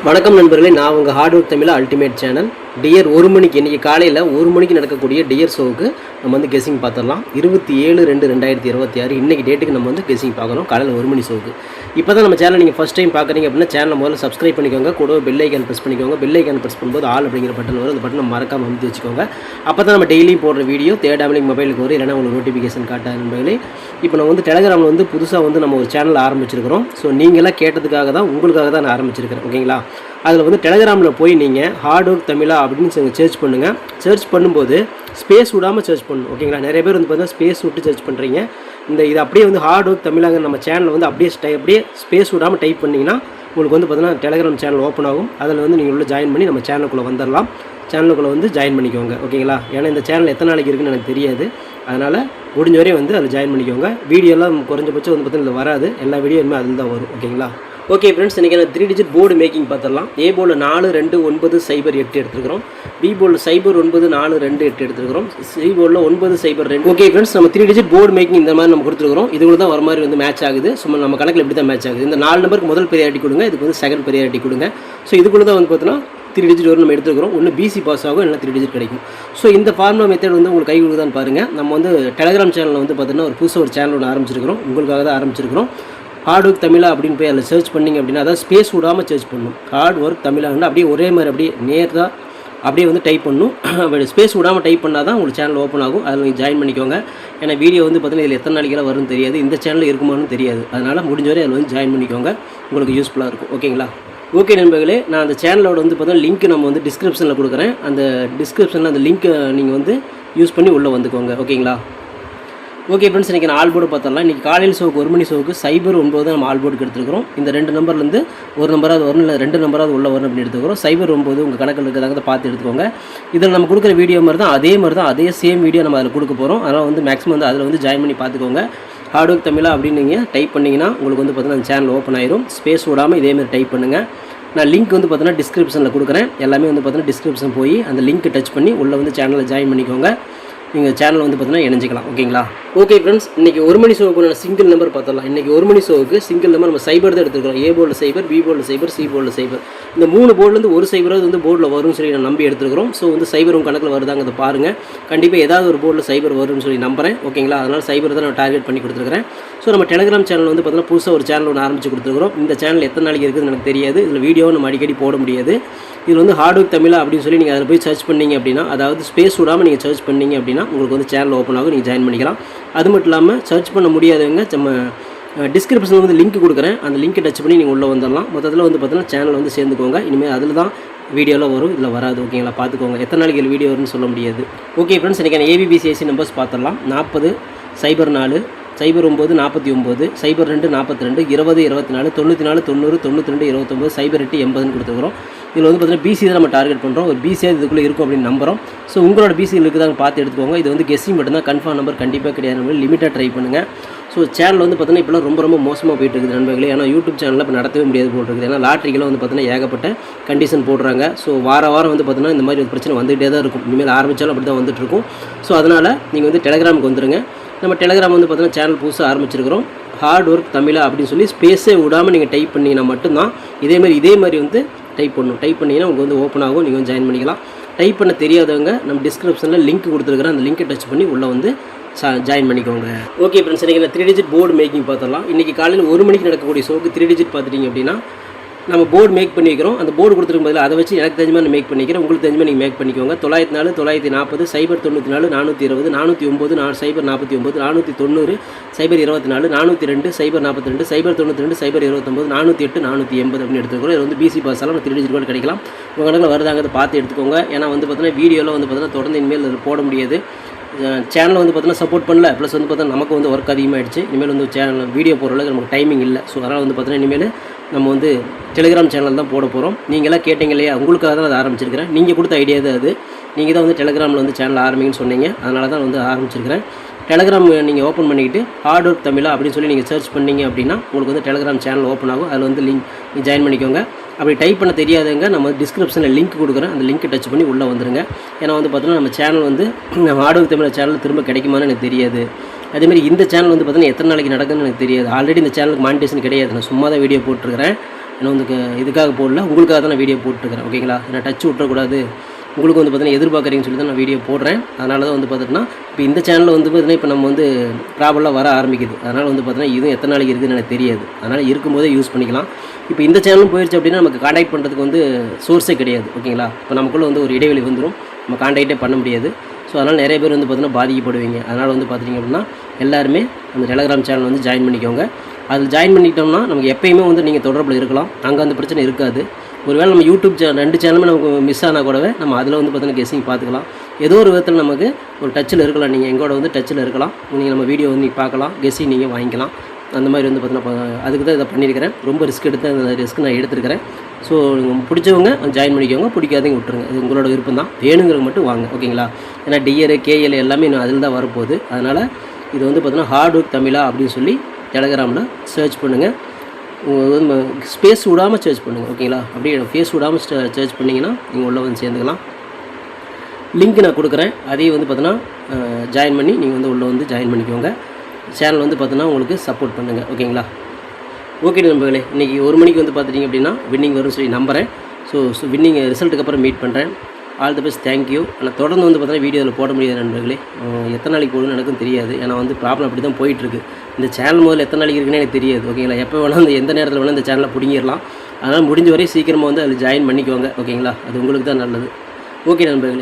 வணக்கம் நண்பர்களே, நான் உங்கள் hard work Tamil ultimate channel. Dear 1 மணிக்கு இன்றைக்கி காலையில் 1 மணிக்கு நடக்கக்கூடிய டியர் ஷோவுக்கு நம்ம வந்து கெஸ்ஸிங் பார்த்துடலாம். 27/2/2026 இன்றைக்கி டேட்டுக்கு நம்ம வந்து கெஸ்ஸிங் பார்க்கணும் காலையில் 1 மணி ஷோவுக்கு. இப்போ தான் நம்ம சேனல் நீங்கள் ஃபஸ்ட் டைம் பார்க்குறீங்க அப்படின்னா சேனலை முதல்ல சப்ஸ்கிரைப் பண்ணிக்கோங்க. கூட பெல் ஐக்கான் ப்ரெஸ் பண்ணிக்கோங்க. பெல் ஐக்கான் ப்ரெஸ் பண்ணும்போது ஆல் அப்படிங்கிற பட்டன் வரும். அந்த பட்டனை மறக்காமல் அமுத்தி வச்சுக்கோங்க. அப்போ தான் நம்ம டெய்லியும் போடுற வீடியோ தேடாமலே மொபைலுக்கு வரும், இல்லைனா உங்களுக்கு நோட்டிஃபிகேஷன் காட்டாது நண்பர்களே. இப்போ நம்ம வந்து டெலகிராமில் வந்து புதுசாக வந்து நம்ம ஒரு சேனல் ஆரம்பிச்சிருக்கிறோம். ஸோ நீங்களாம் கேட்டதுக்காக தான், உங்களுக்காக தான் நான் ஆரம்பிச்சிருக்கிறேன். ஓகேங்களா? அதில் வந்து டெலகிராமில் போய் நீங்கள் ஹார்ட் ஒர்க் தமிழா அப்படின்னு சர்ச் பண்ணுங்கள். சர்ச் பண்ணும்போது ஸ்பேஸ் விடாமல் சர்ச் பண்ணணும். ஓகேங்களா? நிறைய பேர் வந்து பார்த்தீங்கன்னா ஸ்பேஸ் விட்டு சர்ச் பண்ணுறீங்க. இது அப்படியே வந்து ஹார்ட் ஒர்க் தமிழாங்க நம்ம சேனலில் வந்து அப்படியே ஸ்பேஸ் விடாமல் டைப் பண்ணிங்கன்னா உங்களுக்கு வந்து பார்த்தீங்கன்னா டெலகிராம் சேனல் ஓப்பன் ஆகும். அதில் வந்து நீங்கள் உள்ள ஜாயின் பண்ணி நம்ம சேனலுக்குள்ளே வந்துடலாம். சேனலுக்குள்ளே வந்து ஜாயின் பண்ணிக்கோங்க. ஓகேங்களா? ஏன்னா இந்த சேனல் எத்தனை நாளைக்கு இருக்குன்னு எனக்கு தெரியாது. அதனால் முடிஞ்ச வரையும் வந்து அதில் ஜாயின் பண்ணிக்கோங்க. வீடியோலாம் குறைஞ்சபட்சம் வந்து பார்த்தீங்கன்னா வராது, எல்லா வீடியோ இனிமேல் அதில் தான் வரும். ஓகேங்களா? ஓகே ஃப்ரெண்ட்ஸ், இன்றைக்கி நான் 3 டிஜிட் போர்டு மேக்கிங் பார்த்துடலாம். ஏ போர்டில் 429008 எடுத்துருக்கிறோம். பி போர்டில் 09428 எடுத்துருக்கிறோம். சி போர்டில் 902. ஓகே ஃப்ரெண்ட்ஸ், நம்ம 3 டிஜிட் போர்டு மேக்கிங் இந்த மாதிரி நம்ம கொடுத்துருக்கிறோம். இதுக்குள்ள தான் வர மாதிரி வந்து மேட்ச் ஆகுது. சும்மா நம்ம கணக்கில் இப்படி தான் மேட்ச் ஆகுது. இந்த 4 நம்பருக்கு முதல் ப்ரியாரிட்டி கொடுங்க, இதுக்கு வந்து செகண்ட் ப்ரியாரிட்டி கொடுங்க. ஸோ இதுக்குள்ளே தான் வந்து பார்த்தீங்கன்னா 3 டிஜிட் வரும் நம்ம எடுத்துக்கிறோம். ஒன்று பிசி பாஸ் ஆகும், இல்லை 3 டிஜிட் கிடைக்கும். ஸோ இந்த ஃபார்முலா மெத்தட் வந்து உங்களுக்கு கை கொடுக்குதான்னு பாருங்கள். நம்ம வந்து டெலகிராம் சேனலில் வந்து பார்த்தீங்கன்னா ஒரு புதுசாக ஒரு சேனல் ஒன்று ஆரம்பிச்சிருக்கிறோம். உங்களுக்காக தான் ஆரம்பிச்சிருக்கிறோம். ஹார்ட் ஒர்க் தமிழா அப்படின்னு போய் அதில் சர்ச் பண்ணிங்க அப்படின்னா, அதாவது ஸ்பேஸ் விடாமல் சர்ச் பண்ணணும். ஹார்ட் ஒர்க் தமிழாங்கன்னா அப்படியே ஒரே மாதிரி அப்படியே நேராக அப்படியே வந்து டைப் பண்ணணும். ஸ்பேஸ் விடாமல் டைப் பண்ணால் தான் உங்களுக்கு சேனல் ஓப்பன் ஆகும். அதில் நீங்கள் ஜாயின் பண்ணிக்கோங்க. ஏன்னா வீடியோ வந்து பார்த்தீங்கன்னா இதில் எத்தனை நாளைக்கெல்லாம் வரும்னு தெரியாது, இந்த சேனலில் இருக்குமான்னு தெரியாது. அதனால் முடிஞ்ச வரை அதில் வந்து ஜாயின் பண்ணிக்கோங்க, உங்களுக்கு யூஸ்ஃபுல்லாக இருக்கும். ஓகேங்களா? ஓகே நண்பர்களே, நான் அந்த சேனலோட வந்து பார்த்தீங்கன்னா லிங்க் நம்ம வந்து டிஸ்கிரிப்ஷனில் கொடுக்குறேன். அந்த டிஸ்கிரிப்ஷனில் அந்த லிங்க்கை நீங்கள் வந்து யூஸ் பண்ணி உள்ளே வந்துக்கோங்க. ஓகேங்களா? ஓகே ஃப்ரெண்ட்ஸ், இன்றைக்கி நான் ஆல் போர்டு பார்த்துடலாம். இன்றைக்கி காலையில் ஷோக்கு 1 மணி ஷோக்கு 09 நம்ம ஆல் போர்டுக்கு எடுத்துருக்கிறோம். இந்த 2 நம்பர்லேருந்து ஒரு நம்பராவது வரணும், இல்லை 2 நம்பராவது உள்ள வரணும் அப்படின்னு எடுத்துக்கிறோம். 09 உங்கள் கணக்கில் இருக்கிறதாங்க பார்த்து எடுத்துக்கோங்க. இதில் நம்ம கொடுக்குற வீடியோ மாதிரி தான் அதே சேம் வீடியோ நம்ம அதில் கொடுக்க போகிறோம். அதனால் வந்து மேக்ஸிமம் வந்து அதில் வந்து ஜாயின் பண்ணி பார்த்துக்கோங்க. ஹார்ட் ஒர்க் தமிழா அப்படின்னு நீங்கள் டைப் பண்ணிங்கன்னா உங்களுக்கு வந்து பார்த்தீங்கன்னா அந்த சேனல் ஓப்பன் ஆயிரும். ஸ்பேஸ் விடாமல் இதேமாதிரி டைப் பண்ணுங்கள். நான் லிங்க் வந்து பார்த்தீங்கன்னா டிஸ்கிரிப்ஷனில் கொடுக்குறேன். எல்லாமே வந்து பார்த்தீங்கன்னா டிஸ்கிரிப்ஷன் போய் அந்த லிங்க் டச் பண்ணி உள்ளே வந்து சேனலில் ஜாயின் பண்ணிக்கோங்க. நீங்கள் சேனல் வந்து பார்த்தீங்கன்னா இணைஞ்சிக்கலாம். ஓகேங்களா? ஓகே ஃப்ரெண்ட்ஸ், இன்றைக்கி 1 மணி ஷோவுக்கு நான் சிங்கிள் நம்பர் பார்த்துடலாம். இன்றைக்கி 1 மணி ஷோவுக்கு சிங்கிள் நம்பர் நம்ம சைபர் தான் எடுத்துக்கிறோம். ஏ போர்டில் சைபர், பி போர்டில் சைபர், சி போர்டில் சைபர். இந்த 3 போர்டிலேருந்து ஒரு சைபராவது வந்து போர்டில் வரும்னு சொல்லி நான் நம்பி எடுத்துக்கிறோம். ஸோ வந்து சைபர் உங்கள் கணக்கில் வருதாங்க, அதை பாருங்கள். கண்டிப்பாக ஏதாவது ஒரு போர்டில் சைபர் வரும்னு சொல்லி நம்புகிறேன். ஓகேங்களா? அதனால் சைபர் தான் நான் டார்கெட் பண்ணி கொடுத்துருக்கிறேன். ஸோ நம்ம டெலகிராம் சேனல் வந்து பார்த்தீங்கன்னா புதுசாக ஒரு சேனல் ஒன்று ஆரம்பிச்சு கொடுத்துருக்கிறோம். இந்த சேனல் எத்தனை நாளைக்கு இருக்குதுன்னு எனக்கு தெரியாது. இதில் வீடியோவும் நம்ம அடிக்கடி போட முடியாது. இதில் வந்து ஹார்ட் ஒர்க் தமிழா அப்படின்னு சொல்லி நீங்கள் அதில் போய் சர்ச் பண்ணிங்க அப்படின்னா, அதாவது ஸ்பேஸ் விடாமல் நீங்கள் சர்ச் பண்ணிங்க அப்படின்னா உங்களுக்கு வந்து சேனல் ஓப்பன் ஆகும், நீங்கள் ஜாயின் பண்ணிக்கலாம். அது மட்டும் இல்லாமல் சர்ச் பண்ண முடியாதவங்க நம்ம டிஸ்கிரிப்ஷனில் வந்து லிங்க் கொடுக்குறேன். அந்த லிங்க்கை டச் பண்ணி நீங்கள் உள்ளே வந்துடலாம். மொத்தத்தில் வந்து பார்த்தீங்கன்னா சேனல் வந்து சேர்ந்துக்கோங்க. இனிமேல் அதில் தான் வீடியோவில் வரும், இதில் வராது. ஓகேங்களா? பார்த்துக்கோங்க. எத்தனை நாளைக்கு வீடியோ வரும்னு சொல்ல முடியாது. ஓகே ஃப்ரெண்ட்ஸ், இன்றைக்கி ஏபிபிசிஐசி நம்பர்ஸ் பார்த்துடலாம். 40 04 09 49 02 42 20 24 94 90 92 29 08 80 கொடுத்துருக்குறோம். இதில் வந்து பார்த்தீங்கன்னா பிசி தான் நம்ம டார்கெட் பண்ணுறோம். ஒரு பிசியாக இதுக்குள்ளே இருக்கும் அப்படின்னு நம்புகிறோம். ஸோ உங்களோட பிசியில் இருக்குதாங்க பார்த்து எடுத்துக்கோங்க. இது வந்து கெஸ்ஸிங் மட்டும்தான், கன்ஃபார்ம் நம்பர் கண்டிப்பாக கிடையாது. நம்ம லிமிட்டாக ட்ரை பண்ணுங்கள். ஸோ சேனல் வந்து பார்த்தீங்கன்னா இப்போலாம் ரொம்ப மோசமாக போயிட்டு இருக்குது நண்பர்களே. ஏன்னா யூடியூப் சேனலில் இப்போ நடத்தவே முடியாது போட்டுருக்குது. ஏன்னா லாட்ரிக்கெல்லாம் வந்து பார்த்தீங்கன்னா ஏகப்பட்ட கண்டிஷன் போடுறாங்க. ஸோ வாரம் வந்து பார்த்தீங்கன்னா இந்த மாதிரி ஒரு பிரச்சனை வந்துகிட்டே தான் இருக்கும். இனிமேல் ஆரம்பித்தாலும் அப்படி தான் வந்துட்டுருக்கும். ஸோ அதனால் நீங்கள் வந்து டெலகிராமுக்கு வந்துடுங்க. நம்ம டெலகிராம் வந்து பார்த்தீங்கன்னா சேனல் புதுசாக ஆரம்பிச்சிருக்கிறோம். ஹார்ட் ஒர்க் தமிழா அப்படின்னு சொல்லி ஸ்பேஸே விடாமல் நீங்கள் டைப் பண்ணிங்கன்னா மட்டும்தான் இதே மாதிரி வந்து டைப் பண்ணணும். டைப் பண்ணிங்கன்னா உங்களுக்கு வந்து ஓப்பன் ஆகும், நீங்கள் வந்து ஜாயின் பண்ணிக்கலாம். டைப் பண்ண தெரியாதவங்க நம்ம டிஸ்கிரிப்ஷனில் லிங்க் கொடுத்துருக்குறேன். அந்த லிங்க்கை டச் பண்ணி உள்ளே வந்து ஜாயின் பண்ணிக்கோங்க. ஓகே ஃப்ரெண்ட்ஸ், இன்றைக்கி நான் 3 டிஜிட் போர்டு மேக்கிங் பார்த்துடலாம். இன்றைக்கி காலையில் 1 மணிக்கு நடக்கக்கூடிய ஷோக்கு 3 டிஜிட் பார்த்துட்டிங்க அப்படின்னா நம்ம போர்டு மேக் பண்ணி வைக்கிறோம். அந்த போர்டு கொடுத்துருக்கும் பதில் அதை வச்சு எனக்கு தெரிஞ்ச மாதிரி மேக் பண்ணிக்கிறேன். உங்களுக்கு தெரிஞ்ச மாதிரி நீங்கள் மேக் பண்ணிக்கோங்க. 904 940 094 420 409 049 490 024 402 042 092 029 408 480 அப்படின்னு எடுத்துக்கிறோம். இது வந்து பிசி பாஸால் 3 டிஜிட் கூட கிடைக்கலாம். உங்கள் கணக்கில் வருதாங்க, அதை பார்த்து எடுத்துக்கோங்க. ஏன்னா வந்து பார்த்தீங்கன்னா வீடியோவில் வந்து பார்த்தீங்கன்னா தொடர்ந்து இனிமேல் அதில் போட முடியாது. சேனல் வந்து பார்த்தீங்கன்னா சப்போர்ட் பண்ணல, ப்ளஸ் வந்து பார்த்தீங்கன்னா நமக்கு வந்து ஒர்க் அதிகமாகிடுச்சு. இனிமேல் வந்து சேனல் வீடியோ போடுற அளவுக்கு நமக்கு டைமிங் இல்லை. ஸோ அதனால் வந்து பார்த்தீங்கன்னா இனிமேல் நம்ம வந்து டெலிகிராம் சேனல் தான் போட போகிறோம். நீங்களாம் கேட்டீங்க இல்லையா, உங்களுக்காக தான் அதை ஆரம்பிச்சிருக்கிறேன். நீங்கள் கொடுத்த ஐடியா தான் அது. நீங்கள் தான் வந்து டெலிகிராமில் வந்து சேனல் ஆரம்பிங்கன்னு சொன்னீங்க. அதனால தான் வந்து ஆரம்பிச்சிருக்கிறேன். டெலகிராம் நீங்கள் ஓப்பன் பண்ணிக்கிட்டு ஹார்ட் ஒர்க் தமிழா அப்படின்னு சொல்லி நீங்கள் சர்ச் பண்ணிங்க அப்படின்னா உங்களுக்கு வந்து டெலகிராம் சேனல் ஓப்பன் ஆகும். அதில் வந்து லிங்க் ஜாயின் பண்ணிக்கோங்க. அப்படி டைப் பண்ண தெரியாதவங்க நம்ம டிஸ்கிரிப்ஷனில் லிங்க் கொடுக்குறேன். அந்த லிங்க்கை டச் பண்ணி உள்ளே வந்துடுங்க. ஏன்னா வந்து பார்த்தீங்கன்னா நம்ம சேனல் வந்து ஹார்ட் ஒர்க் தமிழா சேனல் திரும்ப கிடைக்குமான்னு எனக்கு தெரியாது. அதேமாதிரி இந்த சேனல் வந்து பார்த்தீங்கன்னா எத்தனை நாளைக்கு நடக்குதுன்னு எனக்கு தெரியாது. ஆல்ரெடி இந்த சேனலுக்கு மானிட்டேஷன் கிடையாது. நான் சும்மா தான் வீடியோ போட்டிருக்கிறேன். ஏன்னா வந்து இதுக்காக போடல, உங்களுக்காக தான் நான் வீடியோ போட்டுருக்கிறேன். ஓகேங்களா? ஏன்னா டச் விட்டுறக்கூடாது, உங்களுக்கு வந்து பார்த்தீங்கன்னா எதிர்பார்க்குறீங்கன்னு சொல்லி தான் நான் வீடியோ போடுறேன். அதனால தான் வந்து பார்த்துட்டுனா இப்போ இந்த சேனலில் வந்து பார்த்தீங்கன்னா இப்போ நம்ம வந்து ப்ராப்ளம்லாம் வர ஆரம்பிக்குது. அதனால் வந்து பார்த்தீங்கன்னா இதுவும் எத்தனை நாளைக்கு இருக்குதுன்னு எனக்கு தெரியாது. அதனால் இருக்கும்போதே யூஸ் பண்ணிக்கலாம். இப்போ இந்த சேனலும் போயிடுச்சு அப்படின்னா நமக்கு காண்டாக்ட் பண்ணுறதுக்கு வந்து சோர்ஸே கிடையாது. ஓகேங்களா? இப்போ நமக்குள்ளே வந்து ஒரு இடைவெளி வந்துடும், நம்ம காண்டாக்டே பண்ண முடியாது. ஸோ அதனால் நிறைய பேர் வந்து பார்த்தீங்கன்னா பாதிக்கப்படுவீங்க. அதனால் வந்து பார்த்திங்க அப்படின்னா எல்லாருமே அந்த டெலகிராம் சேனல் வந்து ஜாயின் பண்ணிக்கோங்க. அதில் ஜாயின் பண்ணிட்டோம்னா நமக்கு எப்பயுமே வந்து நீங்கள் தொடர்பில் இருக்கலாம், அங்கே அந்த பிரச்சனை இருக்காது. ஒருவேளை நம்ம யூடியூப் 2 சேனலுமே நமக்கு மிஸ் ஆனால் கூடவே நம்ம அதில் வந்து பார்த்தீங்கன்னா கெஸ்ஸிங் பார்த்துக்கலாம். ஏதோ ஒரு விதத்தில் நமக்கு ஒரு டச்சில் இருக்கலாம், நீங்கள் எங்கூட வந்து டச்சில் இருக்கலாம், நீங்கள் நம்ம வீடியோ வந்து பார்க்கலாம், கெஸ்ஸிங் நீங்கள் வாங்கிக்கலாம். அந்த மாதிரி வந்து பார்த்தீங்கன்னா அதுக்கு தான் இதை பண்ணியிருக்கிறேன். ரொம்ப ரிஸ்க் எடுத்து அந்த ரிஸ்க் நான் எடுத்துருக்கிறேன். ஸோ பிடிச்சவங்க ஜாயின் பண்ணிக்கோங்க, பிடிக்காதவங்க விட்டுருங்க. அது உங்களோட விருப்பம் தான். வேணுங்கிறவங்க மட்டும் வாங்க. ஓகேங்களா? ஏன்னா டிஆர் கேஎல் எல்லாமே இன்னும் அதில் தான் வரப்போகுது. அதனால் இது வந்து பார்த்தீங்கன்னா ஹார்ட் ஒர்க் தமிழா அப்படின்னு சொல்லி டெலகிராமில் சர்ச் பண்ணுங்கள். ஸ்பேஸ் விடாமல் சர்ச் பண்ணுங்கள். ஓகேங்களா? அப்படியே ஃபேஸ் விடாமல் சர்ச் பண்ணிங்கன்னா நீங்கள் உள்ளே வந்து சேர்ந்துக்கலாம். லிங்க் நான் கொடுக்குறேன், அதையும் வந்து பார்த்தீங்கன்னா ஜாயின் பண்ணி நீங்கள் வந்து உள்ளே வந்து ஜாயின் பண்ணிக்கோங்க. சேனல் வந்து பார்த்தீங்கன்னா உங்களுக்கு சப்போர்ட் பண்ணுங்கள். ஓகேங்களா? ஓகே நண்பர்களே, இன்றைக்கி 1 மணிக்கு வந்து பார்த்துட்டிங்க அப்படின்னா வின்னிங் வரும்னு சொல்லி நம்புகிறேன். ஸோ வின்னிங் ரிசல்ட்டுக்கு அப்புறம் மீட் பண்ணுறேன். All the best, thank you. ஆனால் தொடர்ந்து வந்து பார்த்தீங்கன்னா வீடியோ அதில் போட முடியாது நண்பர்களே. எத்தனை நாளைக்கு போடணும்னு எனக்கும் தெரியாது. ஏன்னா வந்து ப்ராப்ளம் அப்படி தான் போயிட்டுருக்கு. இந்த சேனல் முதல்ல எத்தனை நாளைக்கு இருக்குன்னு எனக்கு தெரியாது. ஓகேங்களா? எப்போ வேணால் அந்த எந்த நேரத்தில் வேணால் இந்த சேனலை பிடிங்கிடலாம். அதனால் முடிஞ்ச வரை சீக்கிரமாக வந்து அதில் ஜாயின் பண்ணிக்கோங்க. ஓகேங்களா? அது உங்களுக்கு தான் நல்லது. ஓகே நண்பர்களே.